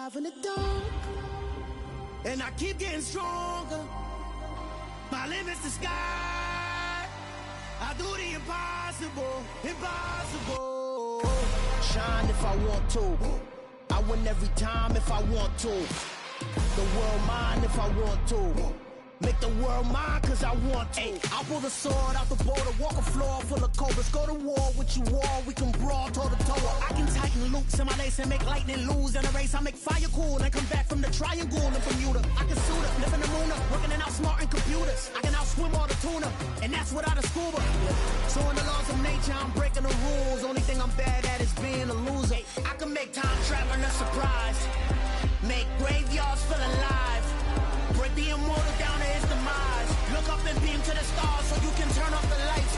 alive in the dark, and I keep getting stronger. My limit's the sky. I do the impossible, impossible. Shine if I want to. I win every time if I want to. The world mine if I want to. Make the world mine cause I want to. I'll pull the sword out the border, walk a floor full of cobras. Go to war with you all, we can brawl toe to toe. I can tighten loops in my lace and make lightning lose in a race. I make fire cool and come back from the triangle in Bermuda. I can suit up, live in the moon up, working and outsmarting computers. I can outswim all the tuna, and that's without a scuba. So in the laws of nature, I'm breaking the rules. Only thing I'm bad at is being a loser. I can make time traveling a surprise, make graveyards feel alive, break the immortal down to his demise. Look up and beam to the stars so you can turn off the lights.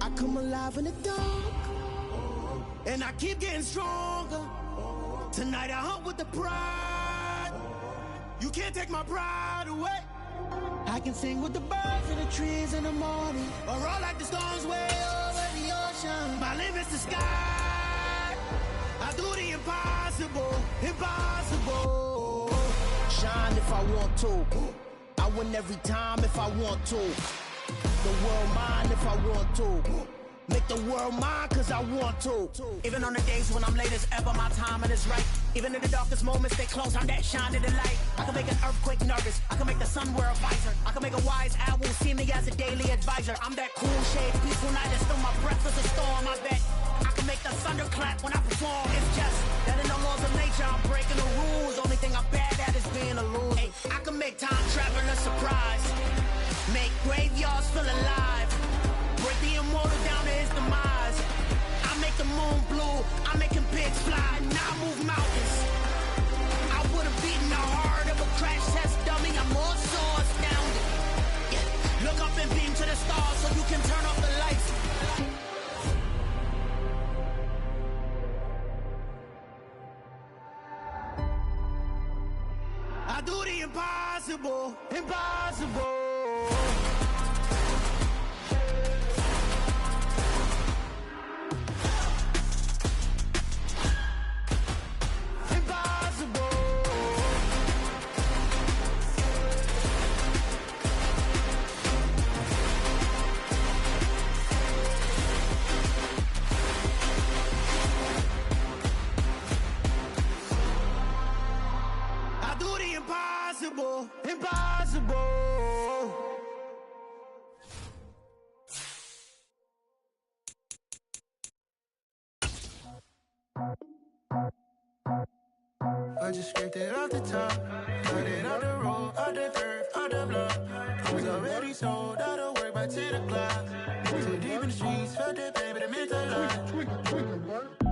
I come alive in the dark, and I keep getting stronger. Tonight I hunt with the pride. You can't take my pride away. I can sing with the birds in the trees in the morning, or roll like the storms way over the ocean. My limit's the sky. I do the impossible, impossible. Shine if I want to. I win every time if I want to. The world mine if I want to. Make the world mine cause I want to. Even on the days when I'm late as ever, my timing is right. Even in the darkest moments, they close, I'm that shining the light. I can make an earthquake nervous, I can make the sun wear a visor. I can make a wise owl see me as a daily advisor. I'm that cool shade, peaceful night, and still my breath is a storm. I bet I can make the thunder clap when I perform. It's just that in the laws of nature, I'm breaking the rules. Only thing I'm bad at is being a loser. I can make time traveling a surprise, make graveyards feel alive, break the immortal down to his demise. I make the moon blue, I make him pigs fly, now I move mountains. I would've beaten the heart of a crash test dummy, I'm more so astounded. Yeah. Look up and beam to the stars so you can turn off the lights. I do the impossible, impossible. Impossible, impossible. I just scraped it off the top, cut it off the road, off the curve, off the block. I was already sold out of work by 10 o'clock. Too deep in the streets, felt that pain, but it meant a lot.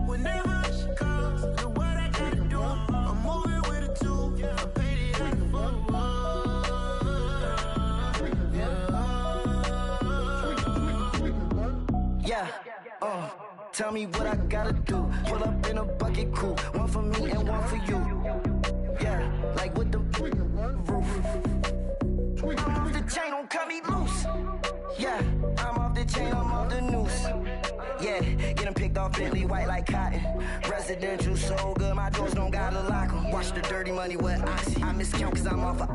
Whenever she calls, look what I gotta do. I'm moving with a two, I paid it out the full. Yeah, tell me what I gotta do. Pull up in a bucket crew, one for me and one for you. Yeah, like with the roof. I'm off the chain, don't cut me loose. Yeah, I'm off the chain, I'm off the noose. Yeah, getting picked off Bentley white like cotton. Residential so good, my doors don't gotta lock 'em. Watch the dirty money with oxy. I miscount cause I'm off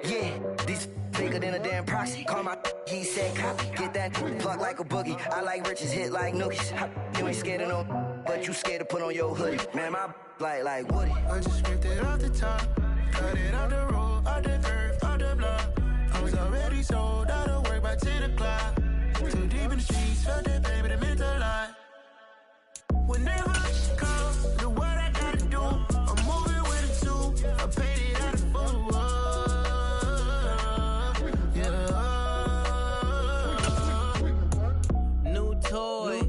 yeah, these bigger than a damn proxy. Call my he said copy. Get that plug like a boogie. I like riches, hit like nookies. You ain't scared of no, but you scared to put on your hoodie. Man, my like Woody. I just scraped it off the top, cut it off the road, off the curve, off the block. I was already sold out of work by 10 o'clock. Too deep in the streets, felt that pain, but it meant a lot. Whenever she calls, look what I gotta do. I'm moving with a two, I paid it out of full. Toy,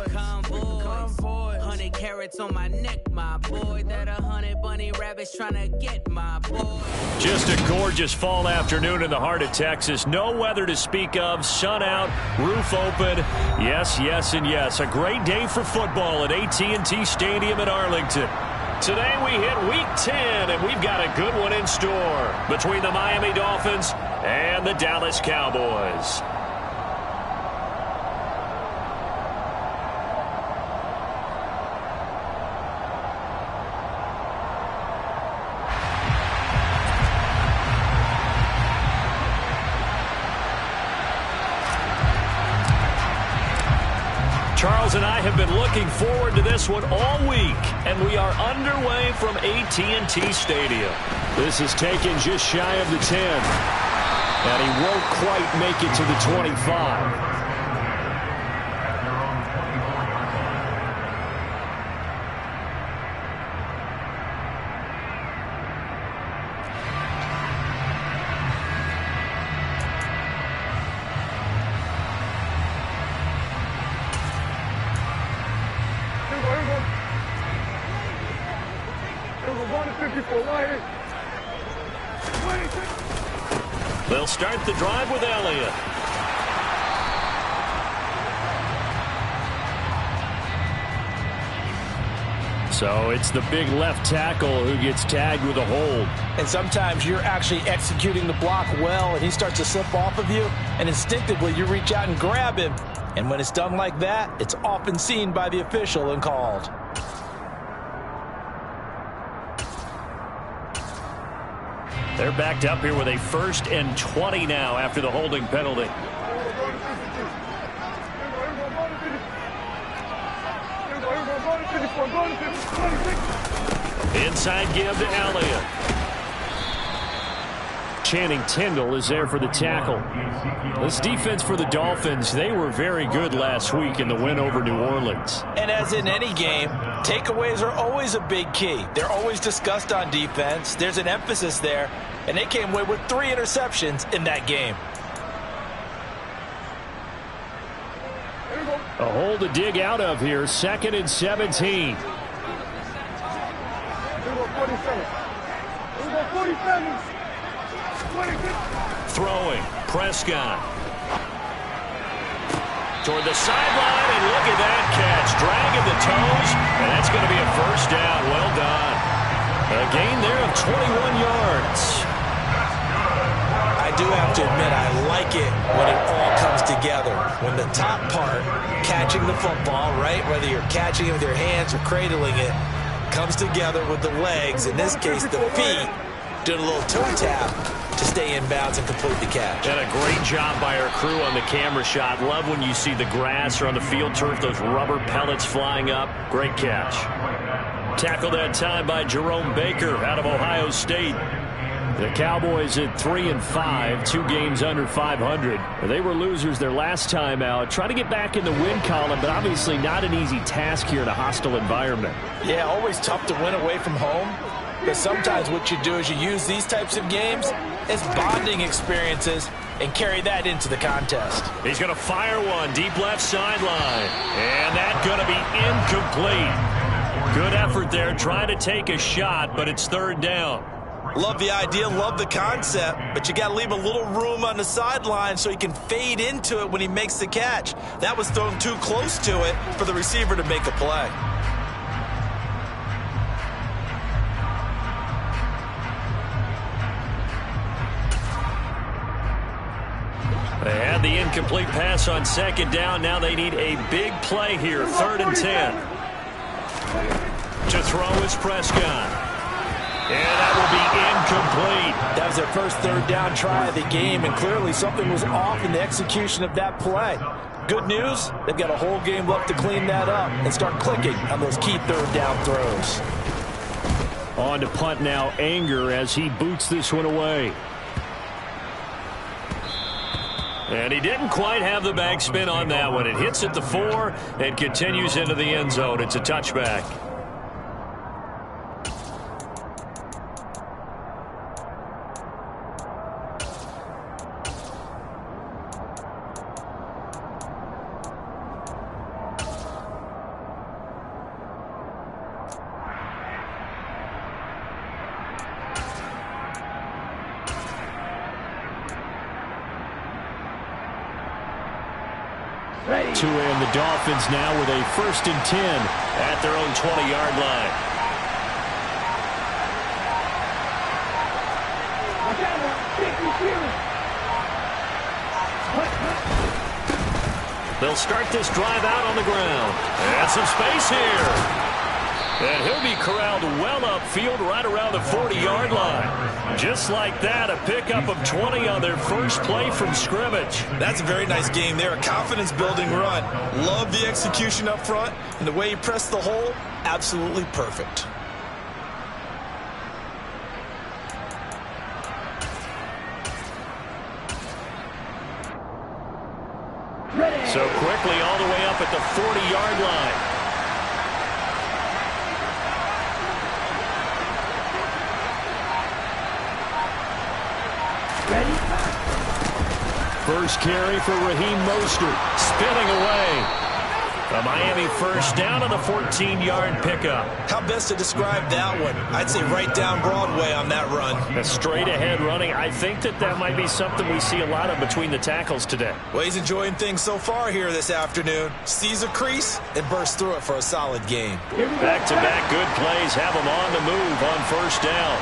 Cowboy, 100 carats on my neck, my boy. That 100 bunny rabbits tryna get my boy. Just a gorgeous fall afternoon in the heart of Texas. No weather to speak of, sun out, roof open. Yes, yes, and yes. A great day for football at AT&T Stadium in Arlington. Today we hit Week 10, and we've got a good one in store between the Miami Dolphins and the Dallas Cowboys. Charles and I have been looking forward to this one all week, and we are underway from AT&T Stadium. This is taken just shy of the 10, and he won't quite make it to the 25. They'll start the drive with Elliott. So it's the big left tackle who gets tagged with a hold. And sometimes you're actually executing the block well, and he starts to slip off of you, and instinctively you reach out and grab him. And when it's done like that, it's often seen by the official and called. They're backed up here with a 1st and 20 now after the holding penalty. Inside give to Elliott. Channing Tindall is there for the tackle. This defense for the Dolphins, they were very good last week in the win over New Orleans. And as in any game, takeaways are always a big key. They're always discussed on defense. There's an emphasis there, and they came away with 3 interceptions in that game. A hole to dig out of here, 2nd and 17. Throwing, Prescott. Toward the sideline, and look at that catch. Dragging the toes, and that's going to be a 1st down. Well done. A gain there of 21 yards. I do have to admit, I like it when it all comes together. When the top part, catching the football, right, whether you're catching it with your hands or cradling it, comes together with the legs, in this case the feet, doing a little toe tap to stay in bounds and complete the catch. And a great job by our crew on the camera shot. Love when you see the grass or on the field turf, those rubber pellets flying up. Great catch. Tackled that time by Jerome Baker out of Ohio State. The Cowboys at 3-5, 2 games under 500. They were losers their last time out. Trying to get back in the win column, but obviously not an easy task here in a hostile environment. Yeah, always tough to win away from home. But sometimes what you do is you use these types of games as bonding experiences and carry that into the contest. He's going to fire one deep left sideline. And that's going to be incomplete. Good effort there trying to take a shot, but it's 3rd down. Love the idea, love the concept, but you got to leave a little room on the sideline so he can fade into it when he makes the catch. That was thrown too close to it for the receiver to make a play. They had the incomplete pass on 2nd down. Now they need a big play here, 3rd and 10. To throw is Prescott. And that will be incomplete. That was their first 3rd down try of the game, and clearly something was off in the execution of that play. Good news, they've got a whole game left to clean that up and start clicking on those key 3rd down throws. On to punt now, Anger as he boots this one away. And he didn't quite have the backspin on that one. It hits at the 4 and continues into the end zone. It's a touchback. And the Dolphins now with a 1st and 10 at their own 20-yard line. They'll start this drive out on the ground. And some space here. And he'll be corralled well upfield right around the 40-yard line. Just like that, a pickup of 20 on their first play from scrimmage. That's a very nice game there. A confidence-building run. Love the execution up front. And the way he pressed the hole, absolutely perfect. So quickly all the way up at the 40-yard line. First carry for Raheem Mostert. Spinning away. A Miami first down on the 14-yard pickup. How best to describe that one? I'd say right down Broadway on that run. A straight-ahead running. I think that might be something we see a lot of between the tackles today. Well, he's enjoying things so far here this afternoon. Sees a crease and bursts through it for a solid game. Back-to-back good plays have him on the move on first down.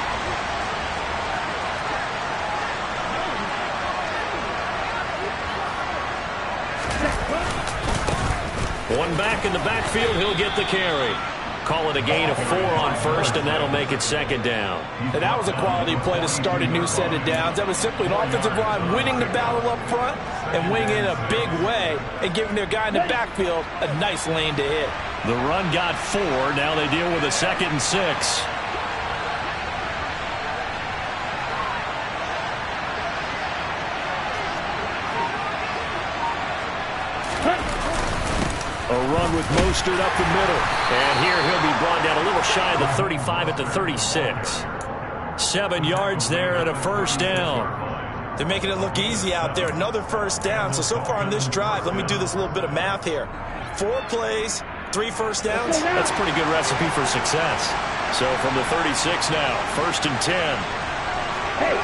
One back in the backfield, he'll get the carry. Call it a gain of 4 on first, and that'll make it second down. And that was a quality play to start a new set of downs. That was simply an offensive line winning the battle up front and winning in a big way and giving their guy in the backfield a nice lane to hit. The run got 4. Now they deal with a 2nd and 6. A run with Mostert up the middle. And here he'll be brought down a little shy of the 35 at the 36. 7 yards there and a first down. They're making it look easy out there. Another first down. So far on this drive, let me do this little bit of math here. 4 plays, 3 first downs. That's a pretty good recipe for success. So from the 36 now, 1st and 10. Hey,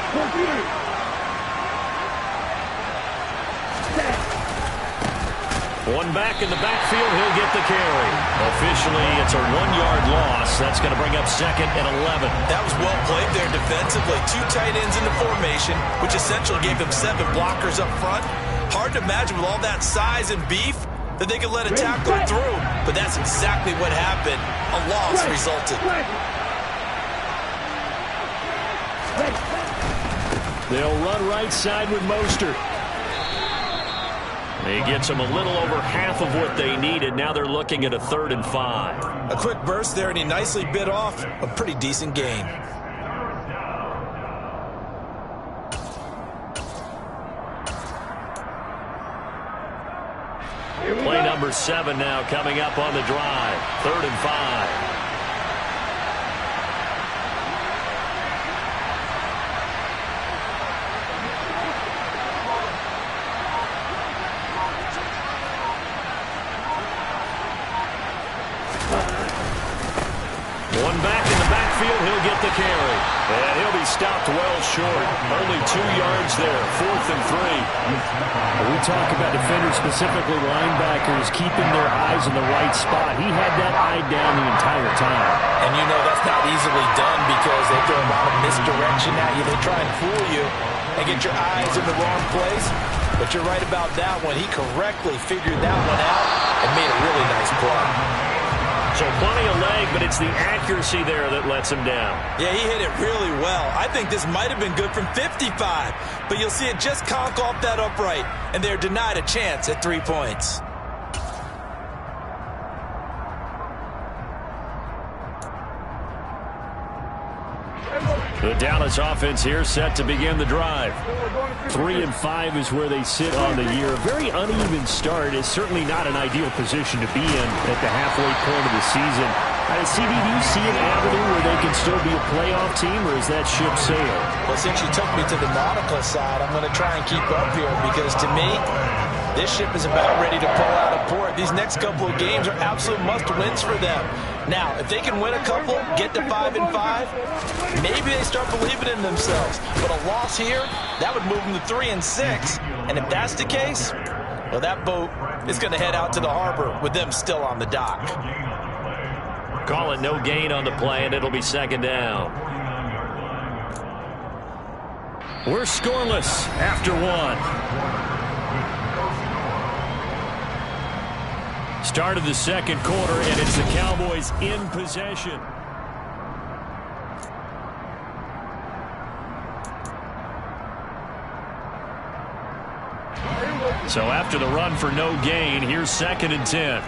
one back in the backfield, he'll get the carry. Officially, it's a 1-yard loss. That's going to bring up 2nd and 11. That was well played there defensively. 2 tight ends in the formation, which essentially gave them 7 blockers up front. Hard to imagine with all that size and beef that they could let a tackler through. But that's exactly what happened. A loss resulted. They'll run right side with Mostert. He gets them a little over half of what they needed. Now they're looking at a 3rd and 5. A quick burst there, and he nicely bit off a pretty decent gain. Play number 7 now coming up on the drive. 3rd and 5. One back in the backfield, he'll get the carry. And he'll be stopped well short. Only 2 yards there, 4th and 3. We talk about defenders, specifically linebackers, keeping their eyes in the right spot. He had that eye down the entire time. And you know that's not easily done because they throw a lot of misdirection at you. They try and fool you and get your eyes in the wrong place. But you're right about that one. He correctly figured that one out and made a really nice play. So plenty of leg, but it's the accuracy there that lets him down. Yeah, he hit it really well. I think this might have been good from 55, but you'll see it just conk off that upright, and they're denied a chance at 3 points. The Dallas offense here set to begin the drive. 3 and 5 is where they sit on the year. A very uneven start is certainly not an ideal position to be in at the halfway point of the season. CD, do you see an avenue where they can still be a playoff team, or is that ship sailed? Well, since you took me to the nautical side, I'm going to try and keep up here because to me, this ship is about ready to pull out of port. These next couple of games are absolute must-wins for them. Now, if they can win a couple, get to 5 and 5, maybe they start believing in themselves. But a loss here, that would move them to 3 and 6. And if that's the case, well, that boat is going to head out to the harbor with them still on the dock. Call it no gain on the play, and it'll be 2nd down. We're scoreless after 1. Start of the second quarter, and it's the Cowboys in possession. So after the run for no gain, here's 2nd and 10.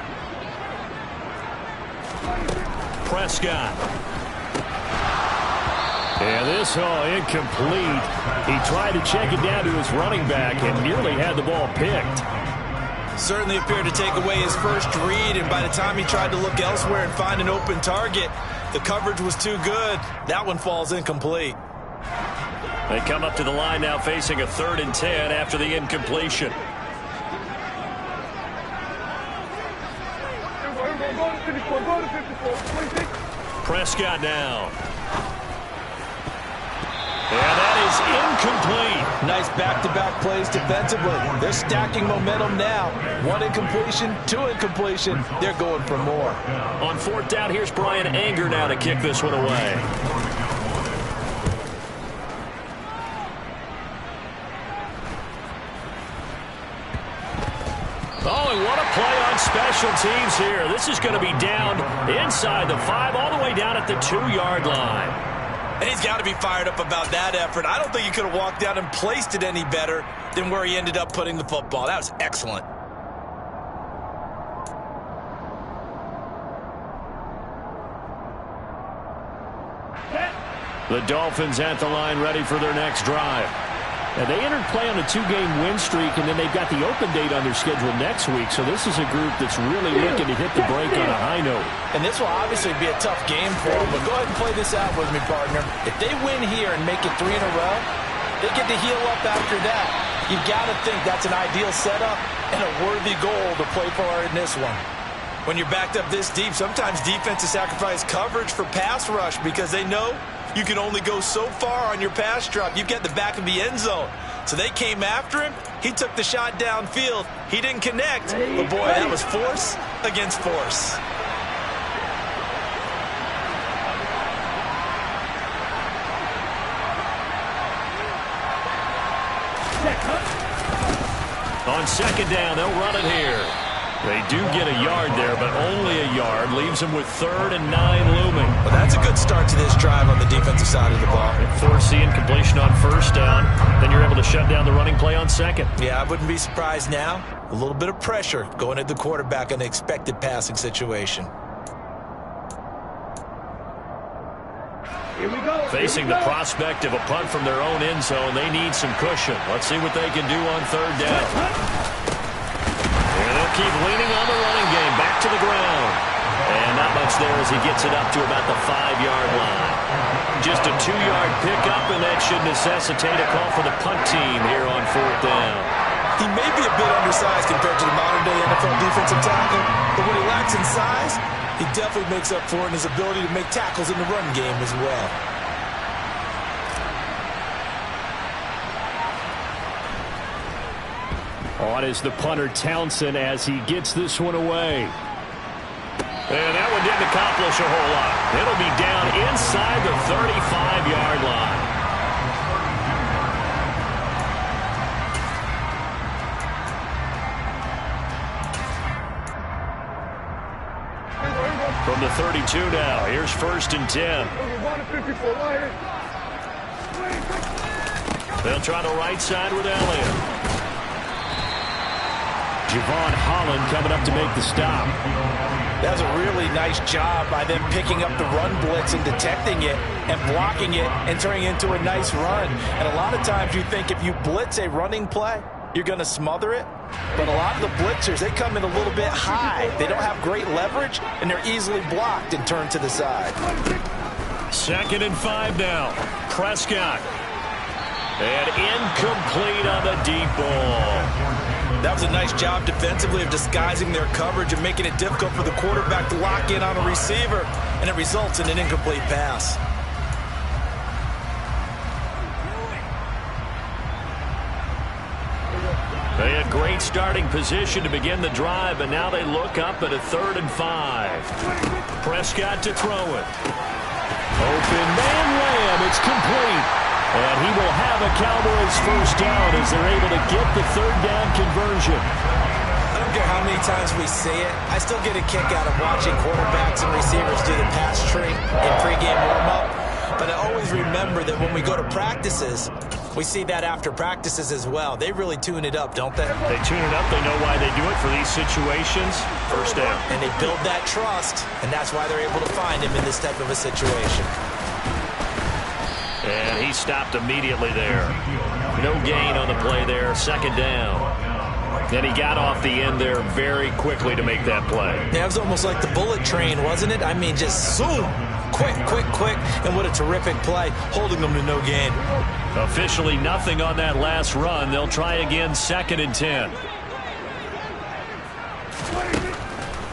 Prescott. And this incomplete. He tried to check it down to his running back and nearly had the ball picked. Certainly appeared to take away his first read, and by the time he tried to look elsewhere and find an open target, the coverage was too good. That one falls incomplete. They come up to the line now facing a 3rd and 10 after the incompletion. Prescott down. And that is incomplete. Nice back-to-back plays defensively. They're stacking momentum now. 1 incompletion, 2 incompletion. They're going for more. On 4th down, here's Brian Anger now to kick this one away. Oh, and what a play on special teams here. This is going to be down inside the 5, all the way down at the 2-yard line. And he's got to be fired up about that effort. I don't think he could have walked down and placed it any better than where he ended up putting the football. That was excellent. The Dolphins at the line, ready for their next drive. Now, they entered play on a 2-game win streak, and then they've got the open date on their schedule next week. So this is a group that's really looking to hit the break on a high note. And this will obviously be a tough game for them, but go ahead and play this out with me, partner. If they win here and make it 3 in a row, they get to heal up after that. You've got to think that's an ideal setup and a worthy goal to play for in this one. When you're backed up this deep, sometimes defenses sacrifice coverage for pass rush because they know you can only go so far on your pass drop. You get the back of the end zone. So they came after him. He took the shot downfield. He didn't connect. But, boy, that was force against force. On 2nd down, they'll run it here. They do get a yard there, but only a yard. Leaves them with 3rd and 9 looming. Well, that's a good start to this drive on the defensive side of the ball. Force the incompletion on 1st down. Then you're able to shut down the running play on 2nd. Yeah, I wouldn't be surprised now. A little bit of pressure going at the quarterback in the expected passing situation. Here we go. Facing the prospect of a punt from their own end zone, they need some cushion. Let's see what they can do on 3rd down. And they'll keep leaning on the running game. Back to the ground. And not much there as he gets it up to about the 5-yard line. Just a 2-yard pickup, and that should necessitate a call for the punt team here on 4th down. He may be a bit undersized compared to the modern-day NFL defensive tackle, but when he lacks in size, he definitely makes up for it in his ability to make tackles in the run game as well. On is the punter Townsend as he gets this one away. And that one didn't accomplish a whole lot. It'll be down inside the 35-yard line. From the 32 now, here's 1st and 10. They'll try the right side with Elliott. Javon Holland coming up to make the stop. That's a really nice job by them picking up the run blitz and detecting it and blocking it and turning it into a nice run. And a lot of times you think if you blitz a running play, you're going to smother it. But a lot of the blitzers, they come in a little bit high. They don't have great leverage, and they're easily blocked and turned to the side. 2nd and 5 now. Prescott. And incomplete on the deep ball. That was a nice job defensively of disguising their coverage and making it difficult for the quarterback to lock in on a receiver, and it results in an incomplete pass. They had great starting position to begin the drive, but now they look up at a 3rd and 5. Prescott to throw it. Open man Lamb, it's complete. And he will have a Cowboys 1st down as they're able to get the 3rd down conversion. I don't care how many times we see it. I still get a kick out of watching quarterbacks and receivers do the pass tree in pregame warm-up. But I always remember that when we go to practices, we see that after practices as well. They really tune it up, don't they? They tune it up. They know why they do it for these situations. First down. And they build that trust, and that's why they're able to find him in this type of a situation. And he stopped immediately there. No gain on the play there. Second down. And he got off the end there very quickly to make that play. Yeah, it was almost like the bullet train, wasn't it? I mean, just zoom. Quick, quick, quick. And what a terrific play, holding them to no gain. Officially nothing on that last run. They'll try again, 2nd and 10.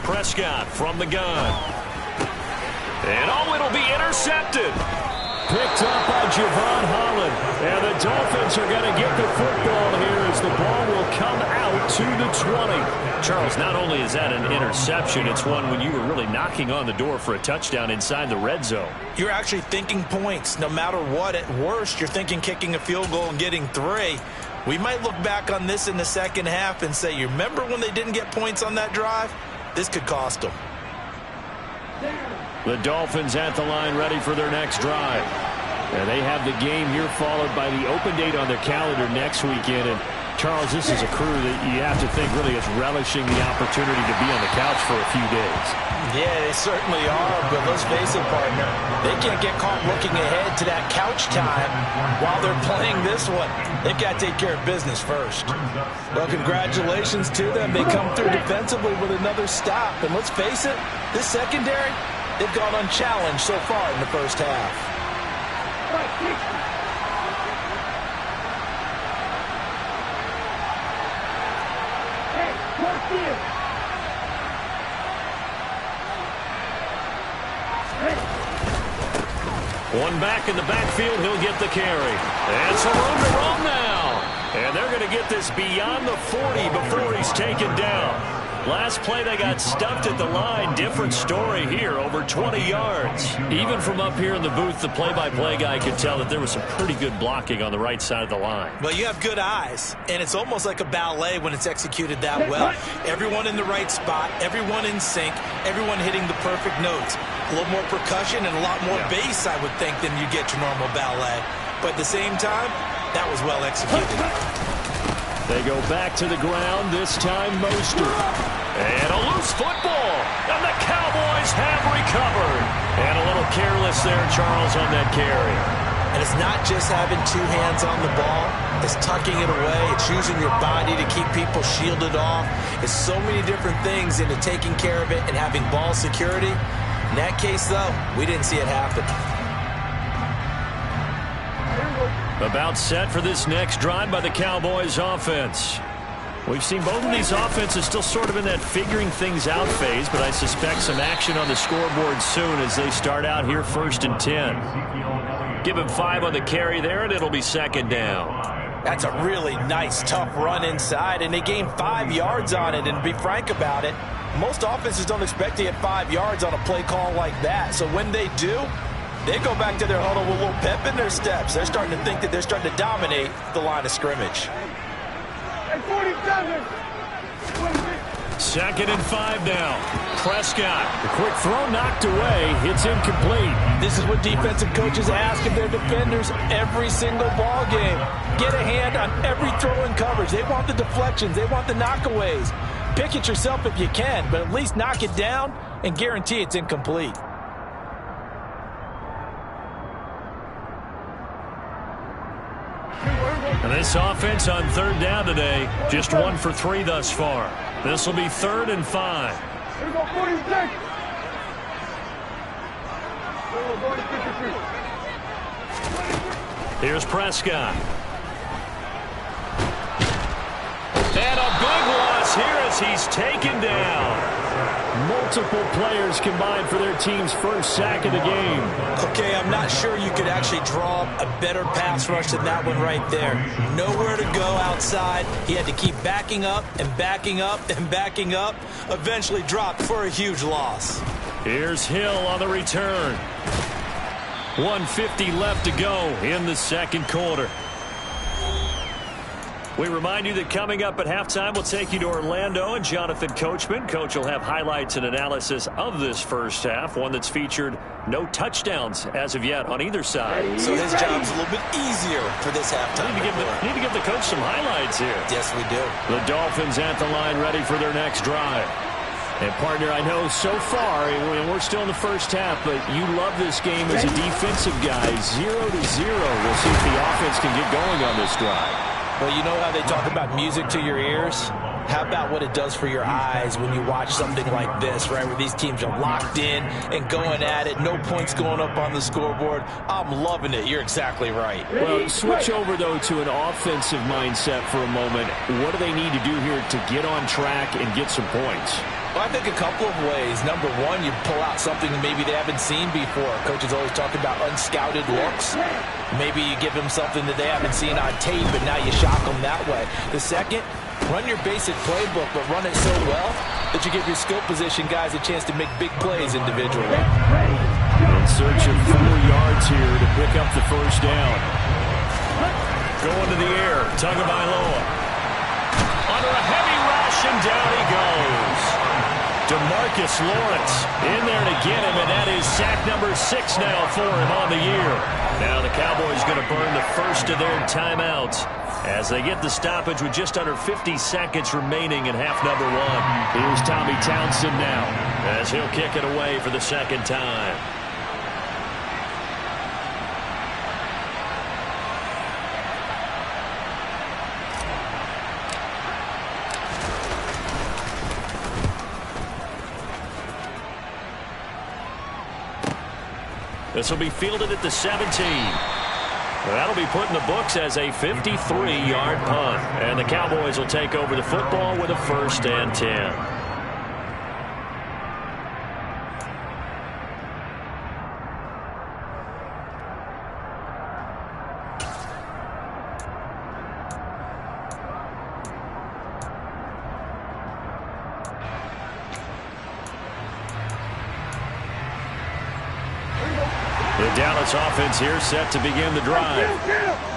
Prescott from the gun. And it'll be intercepted. Picked up by Javon Holland. And the Dolphins are going to get the football here as the ball will come out to the 20. Charles, not only is that an interception, it's one when you were really knocking on the door for a touchdown inside the red zone. You're actually thinking points. No matter what, at worst, you're thinking kicking a field goal and getting 3. We might look back on this in the second half and say, you remember when they didn't get points on that drive? This could cost them. The Dolphins at the line ready for their next drive. And they have the game here followed by the open date on their calendar next weekend. And Charles, this is a crew that you have to think really is relishing the opportunity to be on the couch for a few days. Yeah, they certainly are, but let's face it, partner. They can't get caught looking ahead to that couch time while they're playing this one. They've got to take care of business first. Well, congratulations to them. They come through defensively with another stop. And let's face it, this secondary, they've gone unchallenged so far in the first half. One back in the backfield, he'll get the carry. And some room to roam now. And they're going to get this beyond the 40 before he's taken down. Last play, they got stuffed at the line. Different story here, over 20 yards. Even from up here in the booth, the play-by-play guy could tell that there was some pretty good blocking on the right side of the line. Well, you have good eyes, and it's almost like a ballet when it's executed that well. Everyone in the right spot, everyone in sync, everyone hitting the perfect notes. A little more percussion and a lot more bass, I would think, than you get your normal ballet. But at the same time, that was well executed. They go back to the ground, this time Mostert. And a loose football, and the Cowboys have recovered. And a little careless there, Charles, on that carry. And it's not just having 2 hands on the ball. It's tucking it away. It's using your body to keep people shielded off. It's so many different things into taking care of it and having ball security. In that case, though, we didn't see it happen. About set for this next drive by the Cowboys offense. We've seen both of these offenses still sort of in that figuring things out phase, but I suspect some action on the scoreboard soon as they start out here 1st and 10. Give him 5 on the carry there, and it'll be 2nd down. That's a really nice, tough run inside, and they gained 5 yards on it. And to be frank about it, most offenses don't expect to get 5 yards on a play call like that. So when they do, they go back to their huddle with a little pep in their steps. They're starting to think that they're starting to dominate the line of scrimmage. 2nd and 5 now. Prescott. The quick throw knocked away. It's incomplete. This is what defensive coaches ask of their defenders every single ball game. Get a hand on every throw in coverage. They want the deflections. They want the knockaways. Pick it yourself if you can, but at least knock it down and guarantee it's incomplete. And this offense on 3rd down today, just 1 for 3 thus far. This will be 3rd and 5. Here's Prescott. And a big loss here as he's taken down. Multiple players combined for their team's first sack of the game. Okay, I'm not sure you could actually draw a better pass rush than that one right there. Nowhere to go outside. He had to keep backing up and backing up and backing up. Eventually dropped for a huge loss. Here's Hill on the return. 1:50 left to go in the 2nd quarter. We remind you that coming up at halftime, we'll take you to Orlando and Jonathan Coachman. Coach will have highlights and analysis of this first half, one that's featured no touchdowns as of yet on either side. So his job's a little bit easier for this halftime. Need to give the coach some highlights here. Yes, we do. The Dolphins at the line ready for their next drive. And, partner, I know so far, we're still in the first half, but you love this game as a defensive guy. 0-0. We'll see if the offense can get going on this drive. Well, you know how they talk about music to your ears? How about what it does for your eyes when you watch something like this, right, where these teams are locked in and going at it, no points going up on the scoreboard? I'm loving it. You're exactly right. Well, switch over, though, to an offensive mindset for a moment. What do they need to do here to get on track and get some points? Well, I think a couple of ways. Number one, you pull out something that maybe they haven't seen before. Coaches always talk about unscouted looks. Maybe you give them something that they haven't seen on tape, and now you shock them that way. The second, run your basic playbook, but run it so well that you give your skill position guys a chance to make big plays individually. In search of 4 yards here to pick up the first down. Going to the air, Tagovailoa. Under a heavy rush, and down he goes. DeMarcus Lawrence in there to get him, and that is sack number 6 now for him on the year. Now the Cowboys going to burn the first of their timeouts as they get the stoppage with just under 50 seconds remaining in half number 1. Here's Tommy Townsend now as he'll kick it away for the second time. This will be fielded at the 17. That'll be put in the books as a 53-yard punt. And the Cowboys will take over the football with a 1st and 10. The Dallas offense here set to begin the drive.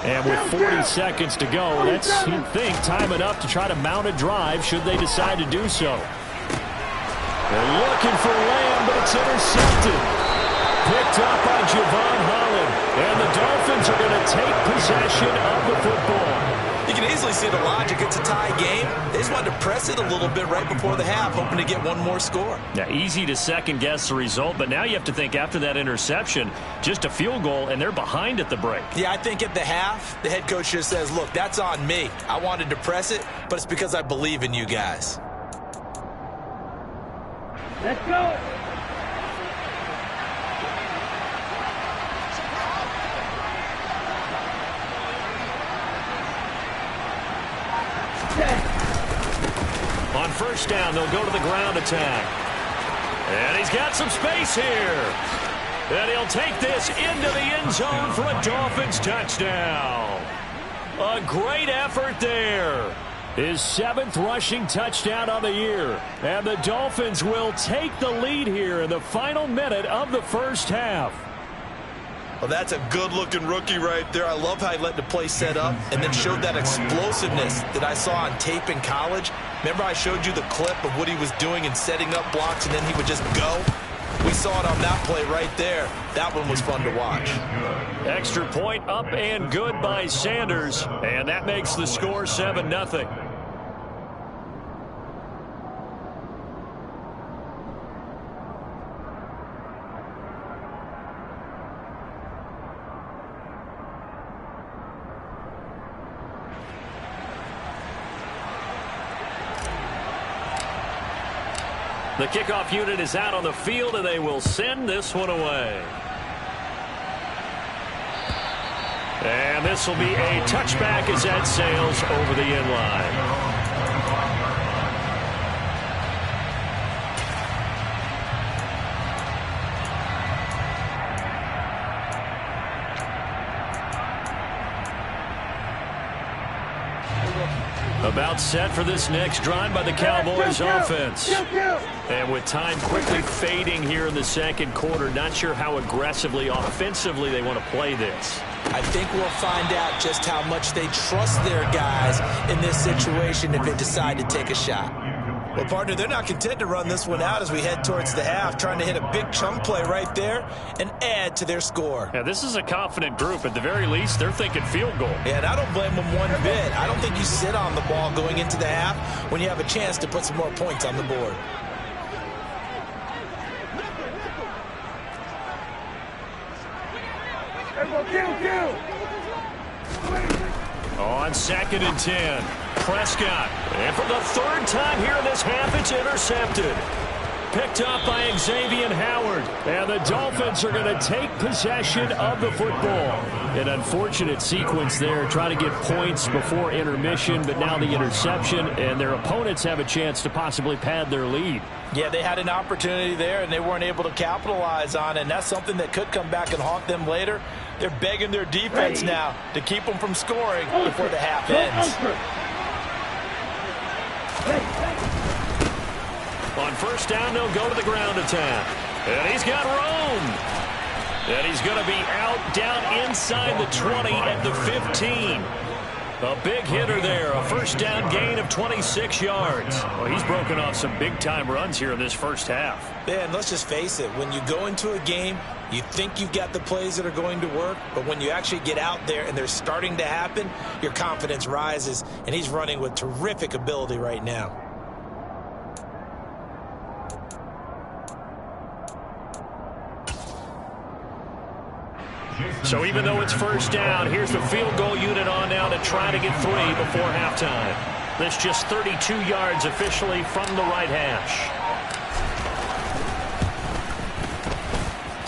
And with 40 seconds to go, that's, you'd think, time enough to try to mount a drive should they decide to do so. They're looking for Lamb, but it's intercepted. Picked up by Javon Holland. And the Dolphins are going to take possession of the football. You can easily see the logic. It's a tie game. They just wanted to press it a little bit right before the half, hoping to get one more score. Yeah, easy to second-guess the result, but now you have to think after that interception, just a field goal, and they're behind at the break. Yeah, I think at the half, the head coach just says, look, that's on me. I wanted to press it, but it's because I believe in you guys. Let's go. On first down, they'll go to the ground attack. And he's got some space here. And he'll take this into the end zone for a Dolphins touchdown. A great effort there. His 7th rushing touchdown on the year. And the Dolphins will take the lead here in the final minute of the first half. Well, that's a good-looking rookie right there. I love how he let the play set up and then showed that explosiveness that I saw on tape in college. Remember I showed you the clip of what he was doing and setting up blocks, and then he would just go? We saw it on that play right there. That one was fun to watch. Extra point up and good by Sanders, and that makes the score 7-0. The kickoff unit is out on the field, and they will send this one away. And this will be a touchback as that sails over the end line. About set for this next drive by the Cowboys offense. And with time quickly fading here in the second quarter, not sure how aggressively, offensively they want to play this. I think we'll find out just how much they trust their guys in this situation if they decide to take a shot. Well, partner, they're not content to run this one out as we head towards the half, trying to hit a big chunk play right there and add to their score. Yeah, this is a confident group. At the very least, they're thinking field goal. Yeah, and I don't blame them one bit. I don't think you sit on the ball going into the half when you have a chance to put some more points on the board. On 2nd and 10, Prescott. And for the third time here in this half, it's intercepted. Picked up by Xavier Howard. And the Dolphins are going to take possession of the football. An unfortunate sequence there, trying to get points before intermission, but now the interception, and their opponents have a chance to possibly pad their lead. Yeah, they had an opportunity there, and they weren't able to capitalize on it, and that's something that could come back and haunt them later. They're begging their defense now to keep them from scoring before the half ends. On first down, they'll go to the ground attack. And he's got room. And he's going to be out down inside the 20 at the 15. A big hitter there. A first down gain of 26 yards. Well, he's broken off some big-time runs here in this first half. Yeah, and let's just face it. When you go into a game, you think you've got the plays that are going to work, but when you actually get out there and they're starting to happen, your confidence rises, and he's running with terrific ability right now. So even though it's first down, here's the field goal unit on now to try to get 3 before halftime. That's just 32 yards officially from the right hash.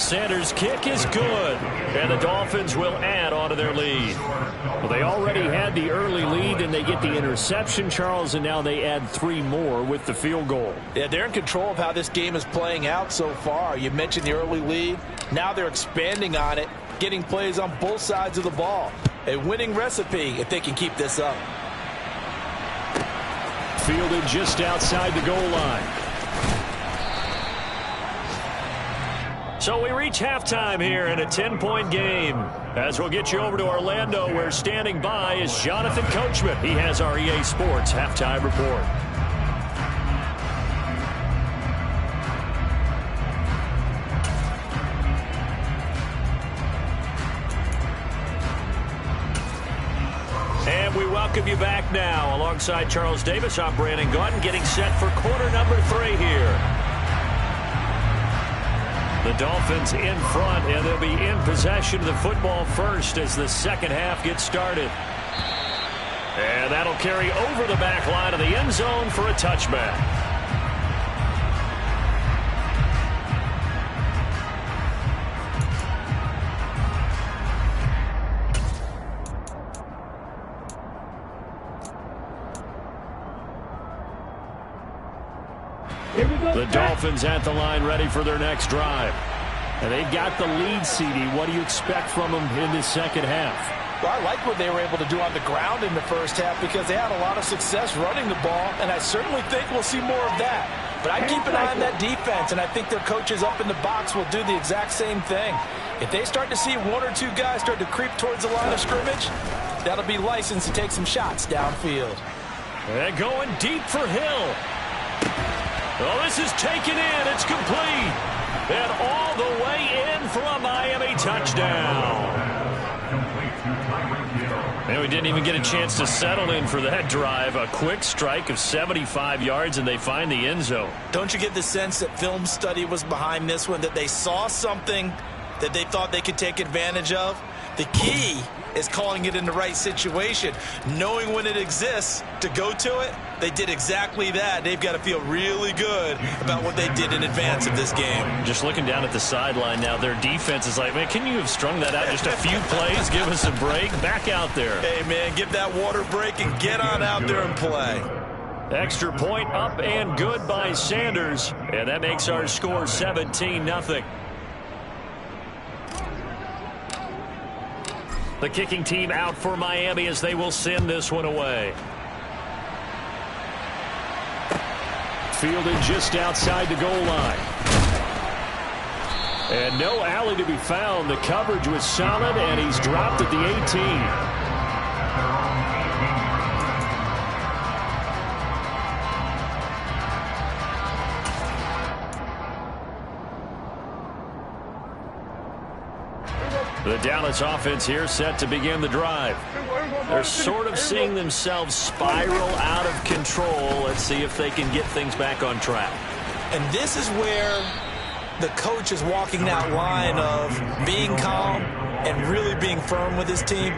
Sanders' kick is good, and the Dolphins will add on to their lead. Well, they already had the early lead, and they get the interception, Charles, and now they add 3 more with the field goal. Yeah, they're in control of how this game is playing out so far. You mentioned the early lead. Now they're expanding on it, getting plays on both sides of the ball. A winning recipe if they can keep this up. Fielded just outside the goal line. So we reach halftime here in a 10-point game. As we'll get you over to Orlando, where standing by is Jonathan Coachman. He has our EA Sports halftime report. And we welcome you back now. Alongside Charles Davis, I'm Brandon Gaudin, getting set for quarter number 3 here. The Dolphins in front, and they'll be in possession of the football first as the second half gets started. And that'll carry over the back line of the end zone for a touchback. The Dolphins at the line ready for their next drive. And they've got the lead, CD. What do you expect from them in this second half? Well, I like what they were able to do on the ground in the first half because they had a lot of success running the ball, and I certainly think we'll see more of that. But I keep an eye on that defense, and I think their coaches up in the box will do the exact same thing. If they start to see 1 or 2 guys start to creep towards the line of scrimmage, that'll be licensed to take some shots downfield. And going deep for Hill. Well, this is taken in. It's complete. And all the way in for a Miami touchdown. And we didn't even get a chance to settle in for that drive. A quick strike of 75 yards, and they find the end zone. Don't you get the sense that film study was behind this one, that they saw something that they thought they could take advantage of? The key is calling it in the right situation, knowing when it exists to go to it. They did exactly that. They've got to feel really good about what they did in advance of this game. Just looking down at the sideline now, their defense is like, man, can you have strung that out just a few plays? Give us a break. Back out there. Hey, man, give that water break and get on out there and play. Extra point up and good by Sanders. And that makes our score 17-0. The kicking team out for Miami as they will send this one away. Fielded just outside the goal line. And no alley to be found. The coverage was solid, and he's dropped at the 18. The Dallas offense here set to begin the drive. They're sort of seeing themselves spiral out of control. Let's see if they can get things back on track. And this is where the coach is walking that line of being calm and really being firm with his team.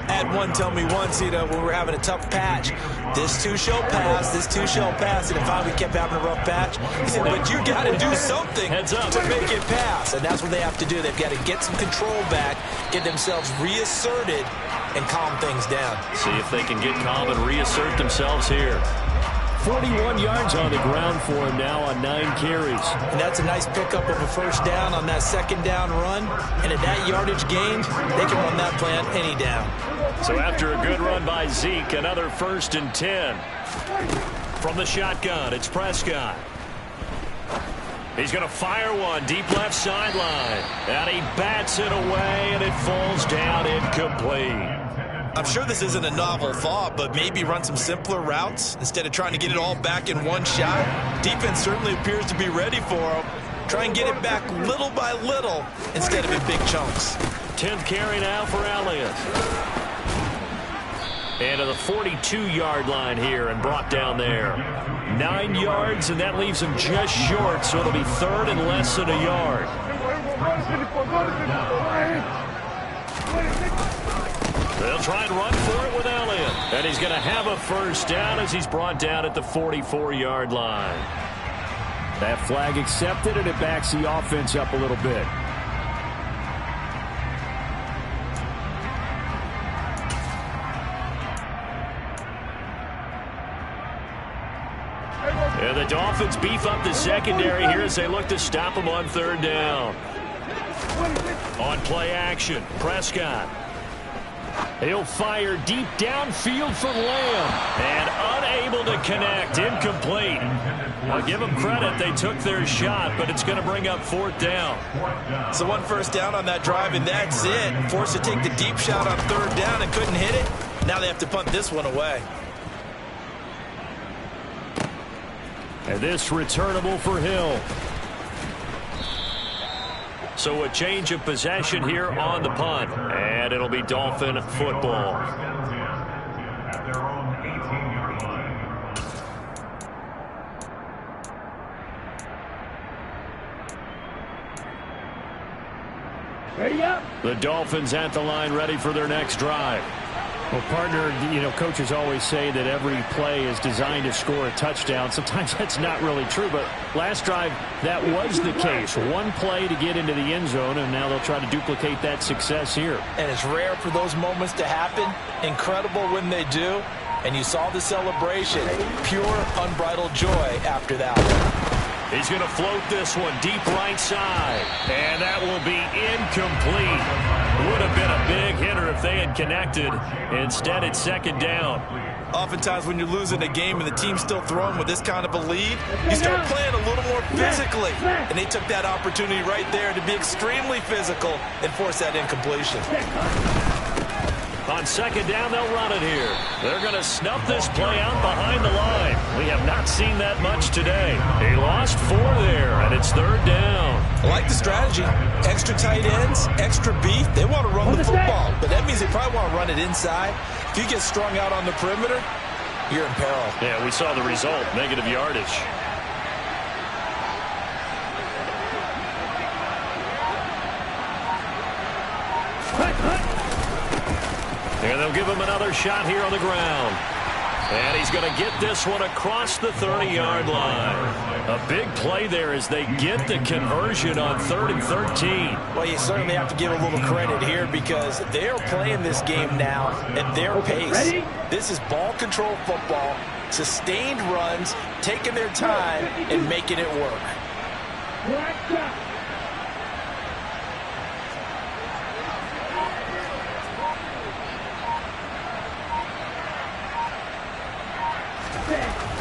I had one tell me once, when we were having a tough patch, this too shall pass, this too shall pass, and finally we kept having a rough patch. He said, but you got to do something to make it pass, and that's what they have to do. They've got to get some control back, get themselves reasserted, and calm things down. See if they can get calm and reassert themselves here. 41 yards on the ground for him now on 9 carries. And that's a nice pickup of a first down on that second down run. And at that yardage gained, they can run that play on any down. So after a good run by Zeke, another 1st and 10. From the shotgun, it's Prescott. He's going to fire one deep left sideline. And he bats it away, and it falls down incomplete. I'm sure this isn't a novel thought, but maybe run some simpler routes instead of trying to get it all back in one shot. Defense certainly appears to be ready for him. Try and get it back little by little instead of in big chunks. 10th carry now for Elliott. And to the 42-yard line here and brought down there. 9 yards, and that leaves him just short, so it'll be 3rd and less than a yard. They'll try and run for it with Elliott. And he's going to have a first down as he's brought down at the 44-yard line. That flag accepted, and it backs the offense up a little bit. And the Dolphins beef up the secondary here as they look to stop him on 3rd down. On play action, Prescott. He'll fire deep downfield for Lamb. And unable to connect. Incomplete. I'll give them credit. They took their shot, but it's going to bring up 4th down. So 1 first down on that drive, and that's it. Forced to take the deep shot on 3rd down and couldn't hit it. Now they have to punt this one away. And this returnable for Hill. So a change of possession here on the punt. And it'll be Dolphin football. Ready up. The Dolphins at the line, ready for their next drive. Well, partner, coaches always say that every play is designed to score a touchdown. Sometimes that's not really true, but last drive, that was the case. One play to get into the end zone, and now they'll try to duplicate that success here. And it's rare for those moments to happen. Incredible when they do. And you saw the celebration. Pure, unbridled joy after that one. He's going to float this one deep right side. And that will be incomplete. Would have been a big hitter if they had connected. Instead, it's 2nd down. Oftentimes when you're losing a game and the team's still throwing with this kind of a lead, you start playing a little more physically. And they took that opportunity right there to be extremely physical and force that incompletion. On 2nd down, they'll run it here. They're going to snuff this play out behind the line. We have not seen that much today. He lost 4 there, and it's 3rd down. I like the strategy. Extra tight ends, extra beef. They want to run the football, but that means they probably want to run it inside. If you get strung out on the perimeter, you're in peril. Yeah, we saw the result, negative yardage. And they'll give him another shot here on the ground. And he's going to get this one across the 30-yard line. A big play there as they get the conversion on 3rd and 13. Well, you certainly have to give a little credit here because they're playing this game now at their pace. This is ball control football, sustained runs, taking their time, and making it work.